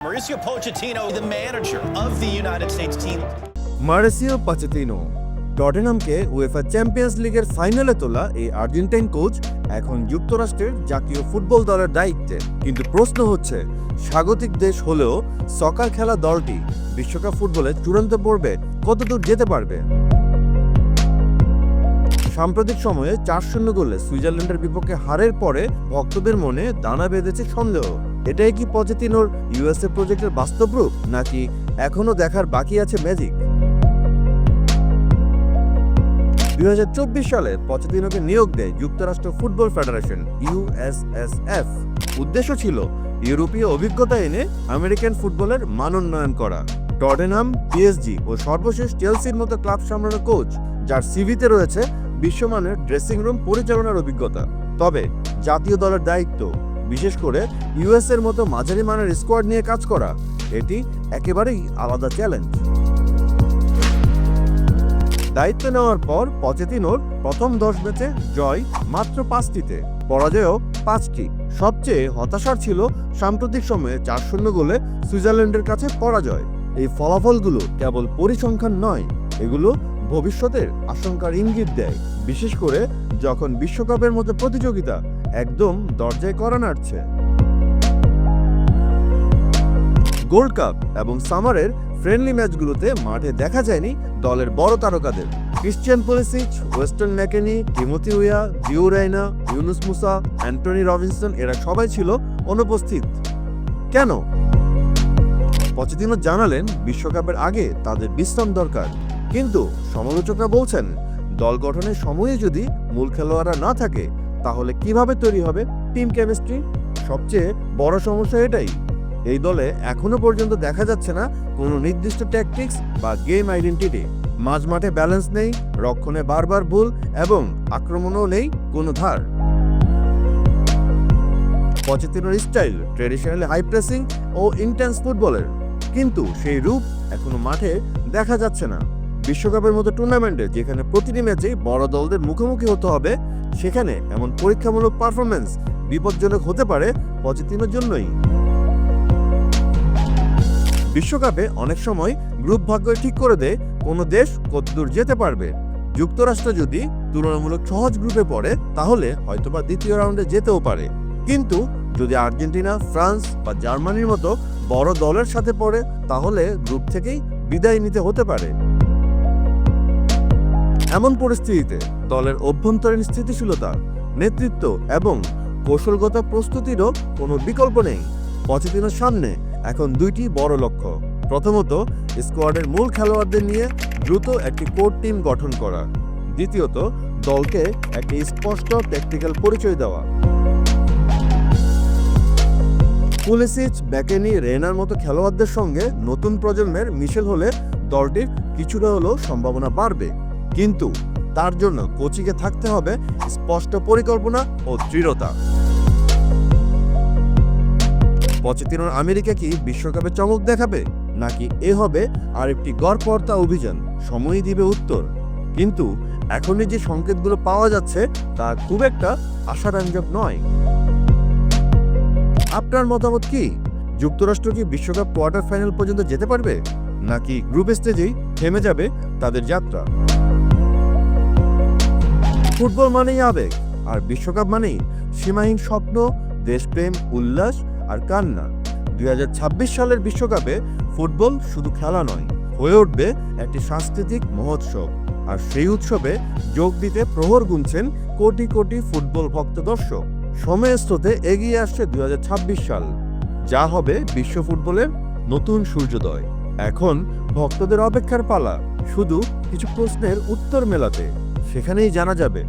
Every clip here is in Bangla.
Mauricio Pochettino, the manager of the United States team. Mauricio Pochettino টটেনহামকে উয়েফা চ্যাম্পিয়ন্স লিগের ফাইনালে তোলা এই আর্জেন্টাইন কোচ এখন যুক্তরাষ্ট্রের জাতীয় ফুটবল দলের দায়িত্বে। কিন্তু প্রশ্ন হচ্ছে, স্বাগতিক দেশ হলেও সকার খেলা দলটি বিশ্বকাপ ফুটবলে চূড়ান্ত পর্বে কতদূর যেতে পারবে? সাম্প্রতিক সময়ে ৪-০ গোলে সুইজারল্যান্ডের বিপক্ষে হারের পরে ভক্তদের মনে দানা বেঁধেছে সন্দেহ। এটাই কি পচেতিনোর ইউএসএ প্রজেক্টের বাস্তব রূপ, নাকি এখনো দেখার বাকি আছে ম্যাজিক? ২০২৪ সালে পচেতিনোকে নিয়োগ দেয় যুক্তরাষ্ট্র ফুটবল ফেডারেশন ইউএসএসএফ। উদ্দেশ্য ছিল ইউরোপীয় অভিজ্ঞতা এনে আমেরিকান ফুটবলের মানোন্নয়ন করা। টটেনহাম, পিএসজি ও সর্বশেষ চেলসির মতো ক্লাব সামলানো কোচ, যার সিভিতে রয়েছে বিশ্বমানের ড্রেসিং রুম পরিচালনার অভিজ্ঞতা। তবে জাতীয় দলের দায়িত্ব, বিশেষ করে ইউএস এর মতো মাঝারি মানের স্কোয়াড নিয়ে কাজ করা, এটি একেবারেই আলাদা চ্যালেঞ্জ। দায়িত্ব নেওয়ার পর পচেতিনোর প্রথম 10 ম্যাচে জয় মাত্র 5টিতে, পরাজয়ও 5টি। সবচেয়ে হতাশার ছিল সাম্প্রতিক সময়ে ৪-০ গোলে সুইজারল্যান্ডের কাছে পরাজয়। এই ফলাফলগুলো কেবল পরিসংখ্যান নয়, এগুলো ভবিষ্যতের আশঙ্কার ইঙ্গিত দেয়, বিশেষ করে যখন বিশ্বকাপের মতো প্রতিযোগিতা একদম দরজায় কড়া নাড়ছে। গোল্ড কাপ এবং সামারের ফ্রেন্ডলি ম্যাচগুলোতে মাঠে দেখা যায়নি দলের বড় তারকাদের। Christian Pulisic, Weston McKennie, Timothy Weah, Gio Reyna, Yunus Musah, Antonee Robinson এরা সবাই ছিল অনুপস্থিত। কেন? পচেতিনো জানালেন বিশ্বকাপের আগে তাদের বিশ্রাম দরকার। কিন্তু সমালোচকরা বলছেন, দল গঠনের সময়ে যদি মূল খেলোয়াড়রা না থাকে, তাহলে কিভাবে তৈরি হবে টিম কেমিস্ট্রি? সবচেয়ে বড় সমস্যা এটাই, এই দলে এখনো পর্যন্ত দেখা যাচ্ছে না কোনো নির্দিষ্ট ট্যাকটিক্স বা গেম আইডেন্টিটি। মাঝমাঠে ব্যালেন্স নেই, রক্ষণে বারবার ভুল এবং আক্রমণও নেই কোনো ধার। পচেতিনোর স্টাইল ট্রেডিশনালি হাই প্রেসিং ও ইন্টেন্স ফুটবলের, কিন্তু সেই রূপ এখনো মাঠে দেখা যাচ্ছে না। বিশ্বকাপের মতো টুর্নামেন্টে যেখানে প্রতিটি ম্যাচেই বড় দলদের মুখোমুখি হতে হবে, সেখানে এমন পরীক্ষামূলক পারফরম্যান্স বিপজ্জনক হতে পারে পচেতিনোর জন্যই। বিশ্বকাপে অনেক সময় গ্রুপ ভাগ্য ঠিক করে দেয় কোনো দেশ কতদূর যেতে পারবে। যুক্তরাষ্ট্র যদি তুলনামূলক সহজ গ্রুপে পড়ে, তাহলে হয়তোবা দ্বিতীয় রাউন্ডে যেতেও পারে। কিন্তু যদি আর্জেন্টিনা, ফ্রান্স বা জার্মানির মতো বড় দলের সাথে পড়ে, তাহলে গ্রুপ থেকেই বিদায় নিতে হতে পারে। এমন পরিস্থিতিতে দলের অভ্যন্তরীণ স্থিতিশীলতা, নেতৃত্ব এবং কৌশলগত প্রস্তুতিরও কোনো বিকল্প নেই। পচেতিনোর সামনে এখন দুইটি বড় লক্ষ্য। প্রথমত, স্কোয়াডের মূল খেলোয়াড়দের নিয়ে দ্রুত একটি কোর টিম গঠন করা। দ্বিতীয়ত, দলকে একটি স্পষ্ট ট্যাকটিক্যাল পরিচয় দেওয়া। পুলিসিচ, ব্যাকেনি, রেনার মতো খেলোয়াড়দের সঙ্গে নতুন প্রজন্মের মিশেল হলে দলটির কিছুটা হলেও সম্ভাবনা বাড়বে। কিন্তু তার জন্য কোচিংয়ে থাকতে হবে স্পষ্ট পরিকল্পনা ও দৃঢ়তা। পচেতিনোর আমেরিকা কি বিশ্বকাপে চমক দেখাবে, নাকি এ হবে আরেকটি গড়পড়তা অভিযান? সময়ই দিবে উত্তর। কিন্তু এখনই যে সংকেতগুলো পাওয়া যাচ্ছে তা খুব একটা আশাব্যঞ্জক নয়। আপনার মতামত কি? যুক্তরাষ্ট্র কি বিশ্বকাপ কোয়ার্টার ফাইনাল পর্যন্ত যেতে পারবে, নাকি গ্রুপ স্টেজেই থেমে যাবে তাদের যাত্রা? ফুটবল মানেই আবেগ, আর বিশ্বকাপ মানেই সীমাহীন স্বপ্ন, দেশপ্রেম, উল্লাস আর কান্না। ২০২৬ সালের বিশ্বকাপে ফুটবল শুধু খেলা নয়, হয়ে উঠবে একটি সাংস্কৃতিক মহোৎসব। আর সেই উৎসবে যোগ দিতে প্রহর গুনছেন কোটি কোটি ফুটবল ভক্ত দর্শক। সময়ের স্রোতে এগিয়ে আসছে ২০২৬ সাল, যা হবে বিশ্ব ফুটবলের নতুন সূর্যোদয়। এখন ভক্তদের অপেক্ষার পালা, শুধু কিছু প্রশ্নের উত্তর মেলাতে। সেখানেই জানা যাবে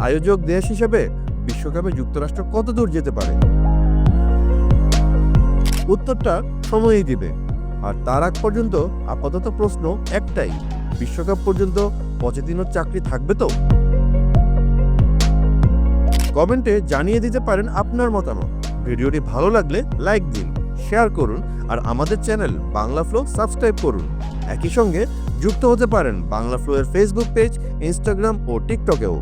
আয়োজক দেশ হিসেবে বিশ্বকাপে যুক্তরাষ্ট্র কতদূর যেতে পারে। উত্তরটা সময়ই দিবে। আর তার আগ পর্যন্ত আপাতত প্রশ্ন একটাই, বিশ্বকাপ পর্যন্ত পচেতিনোর চাকরি থাকবে তো? কমেন্টে জানিয়ে দিতে পারেন আপনার মতামত। ভিডিওটি ভালো লাগলে লাইক দিন, শেয়ার করুন আর আমাদের চ্যানেল বাংলা ফ্লো সাবস্ক্রাইব করুন। একই সঙ্গে যুক্ত হতে পারেন বাংলা ফ্লো এর ফেসবুক পেজ, ইনস্টাগ্রাম ও টিকটকেও।